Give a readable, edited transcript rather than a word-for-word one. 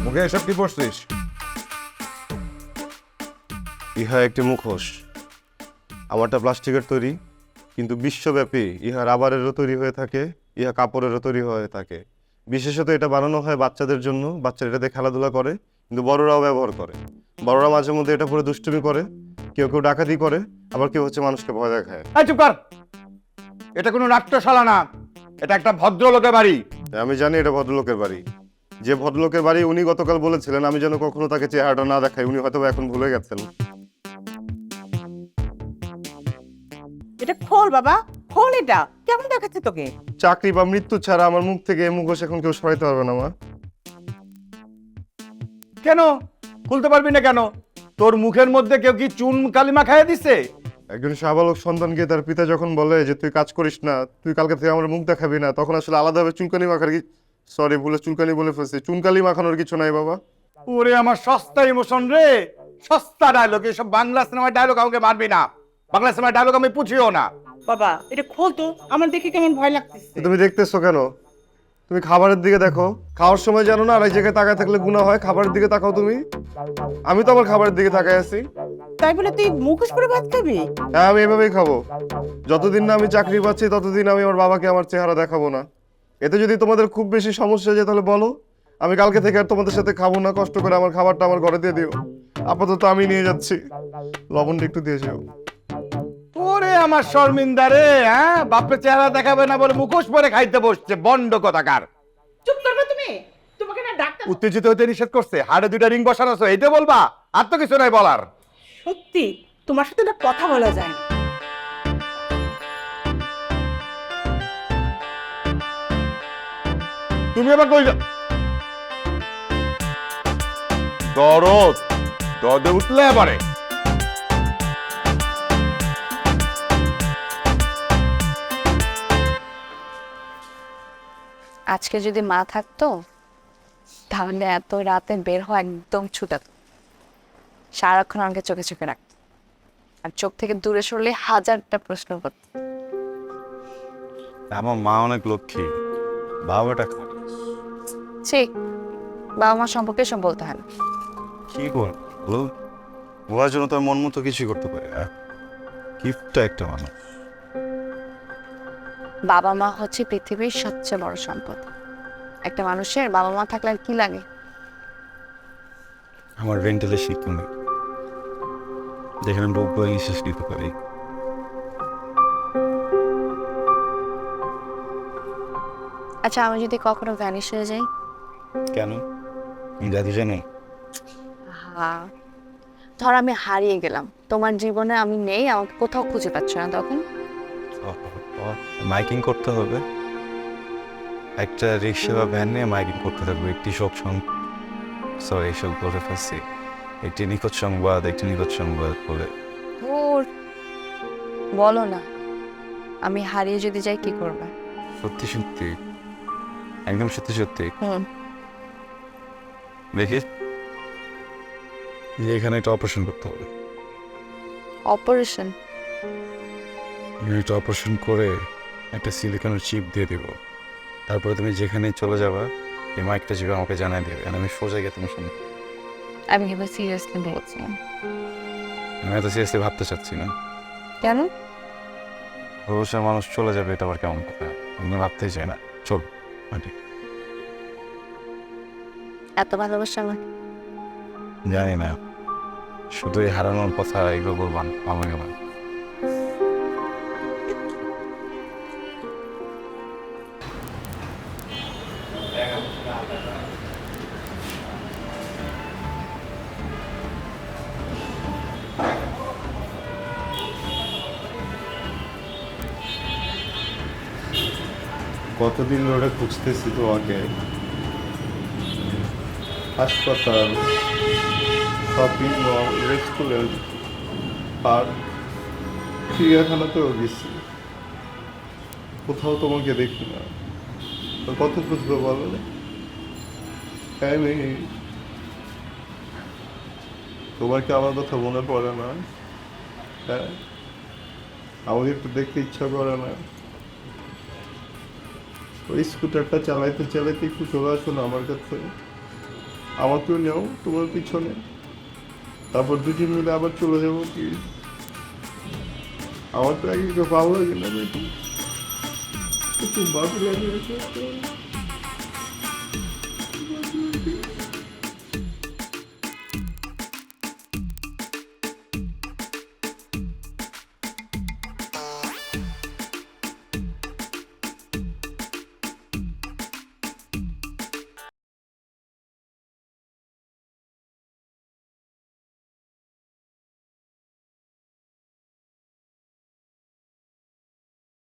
মুখে এসব কি পড়ছিস? ইহা একটি মুখোশ। আমারটা প্লাস্টিকের তৈরি, কিন্তু বিশ্বব্যাপী ইহা রাবারেরও তৈরি হয়ে থাকে, ইহা কাপড়েরও তৈরি হয়ে থাকে। বিশেষত এটা বানানো হয় বাচ্চাদের জন্য, বাচ্চারা এটা দিয়ে খেলাধুলা করে, কিন্তু বড়রাও ব্যবহার করে। বড়রা মাঝে মধ্যে এটা পরে দুষ্টুমি করে, কেউ কেউ ডাকাতি করে, আবার কেউ হচ্ছে মানুষকে ভয় দেখায়। এই চুপ কর! এটা কোনো নাট্যশালা না, এটা একটা ভদ্রলোকের বাড়ি। আমি জানি এটা ভদ্রলোকের বাড়ি। যে ভদ্রলোকের বাড়ি উনি গতকাল বলেছিলেন আমি যেন কখনো তাকে চেহারাটা না দেখাই, উনি হয়তো এখন ভুলে গেছেন। এটা খোল বাবা, খোল। এটা কেমন দেখাচ্ছে তোকে? চাকরি বা মৃত্যু ছাড়া আমার মুখ থেকে এই মুখোশ এখন কেউ সরাইতে পারবে না মা। কেন খুলতে পারবি না কেন? তোর মুখের মধ্যে কেউ কি চুন কালিমা খাইয়ে দিছে? একজন সাবালক সন্তানকে তার পিতা যখন বলে যে তুই কাজ করিস না, তুই কালকে থেকে আমার মুখ দেখাবি না, তখন আসলে আলাদাভাবে চুনকালি মাখার কি, সরি ভুলে চুনকালি বলে ফেলছি, চুনকালি মাখানোর কিছু নাই বাবা। ওরে আমার সস্তা ইমোশন রে, সস্তা ডায়লগ। এসব বাংলা সিনেমার ডায়লগ আমাকে মারবি না, বাংলা সিনেমার ডায়লগ আমি পুছিও না। বাবা এটা খোল তো, আমার দেখে কেমন ভয় লাগতেছে। তুমি দেখতেছো কেন? তুমি খাবারের দিকে দেখো, খাওয়ার সময় জানো না আর এই জায়গায় তাকায় থাকলে গুনাহ হয়। খাবারের দিকে তাকাও তুমি। আমি তো আমার খাবারের দিকে তাকায় আছি। তাই বলে তুই মুখোশ পরে ভাত খাবি? হ্যাঁ, আমি এভাবেই খাবো। যতদিন না আমি চাকরি পাচ্ছি ততদিন আমি আমার বাবাকে আমার চেহারা দেখাবো না। এতে যদি তোমাদের খুব বেশি সমস্যা হয়ে যায় তাহলে বলো, আমি কালকে থেকে আর তোমাদের সাথে খাবো না। কষ্ট করে আমার খাবারটা আমার ঘরে দিয়ে দিও। আপাতত আমি নিয়ে যাচ্ছি, লবণটা একটু দিয়ে যাও। ওরে আমার শর্মিন্দা রে, হ্যাঁ বাপের চেহারা দেখাবে না বলে মুখোশ পরে খাইতে বসছে, বন্ড কথাকার। চুপ করবে তুমি? তোমাকে না ডাক্তার উত্তেজিত হতে নিষেধ করছে, হাড়ে দুইটা রিং বসানো আছে, এইটা বলবা? আর তো কিছু নাই বলার। সত্যি তোমার সাথে না কথা বলা যায় না। তুমি আবার কই যা দরদ দরদে উঠলে এবারে। আজকে যদি মা থাকতো তাহলে এত রাতে বের হওয়া একদম ছুটাত। সারাক্ষণ আমাকে চোখে চোখে রাখত, আর চোখ থেকে দূরে সরলে হাজারটা প্রশ্ন করত। আমার মা অনেক লক্ষ্মী, বাবাটা ঠিক, বাবা মা সম্পর্কে সব বলতে হয় না। কি করবো, ওর জন্য তো মন মতো কিছুই করতে পারি না। গিফটটা একটা মানুষ। বাবা মা হচ্ছে পৃথিবীর সবচেয়ে বড় সম্পদ। একটা মানুষের বাবা মা থাকলে আর কি লাগে? আমার ভেন্টিলেশন নেই, যেখানে রোগ নিঃশ্বাস নিতে পারি। আচ্ছা, আমি যদি কখনো ভ্যানিশ হয়ে যাই? কেন, দাদি জানে? হ্যাঁ, ধর আমি হারিয়ে গেলাম, তোমার জীবনে আমি নেই, আমাকে কোথাও খুঁজে পাচ্ছ না, তখন? মাইকিং করতে হবে, একটা রিক্সা বা ভ্যান নিয়ে মাইকিং করতে থাকবো। একটি শোক সরি এইসব বলে ফেলছি, একটি নিখোঁজ সংবাদ, একটি নিখোঁজ সংবাদ বলে। ওর বলো না, আমি হারিয়ে যদি যাই কি করবে? সত্যি সত্যি, একদম সত্যি সত্যি। হুম। দেখি, এখানে একটা অপারেশন করতে হবে। অপারেশন? একটা অপারেশন করে একটা সিলিকনের চিপ দিয়ে দিব, তারপরে তুমি যেখানে চলে যাবা এই মাইকটা চিপে আমাকে জানাই দেবে, আর আমি সোজা গিয়ে তোমার সঙ্গে। আমি এবার সিরিয়াসলি বলছি। আমি এত সিরিয়াসলি ভাবতে চাচ্ছি না। কেন? ভবিষ্যতের মানুষ চলে যাবে, এটা আবার কেমন কথা? আমি ভাবতেই চাই না। চল মাটি। এত ভালোবাসা আমার? জানি না, শুধু এই হারানোর কথা এগুলো বলবান আমাকে না। কতদিন ধরে খুঁজতেছি তোমাকে, হাসপাতাল, শপিং মল, রেস্টুরেন্ট, পার্ক, চিড়িয়াখানাতেও গেছি, কোথাও তোমাকে দেখি না। তো কত খুঁজবো বলো? আমি, তোমার কি আমার কথা মনে পড়ে না? হ্যাঁ, আমাকে একটু দেখতে ইচ্ছা করে না? ওই স্কুটারটা চালাইতে চালাইতে একটু চলে আসো না আমার কাছে। আমাকেও নাও তোমার পিছনে, তারপর দুজন মিলে আবার চলে যাবো কি? আমার তো আগে ভালো লাগে না বেটি, খুব ভালো লাগে।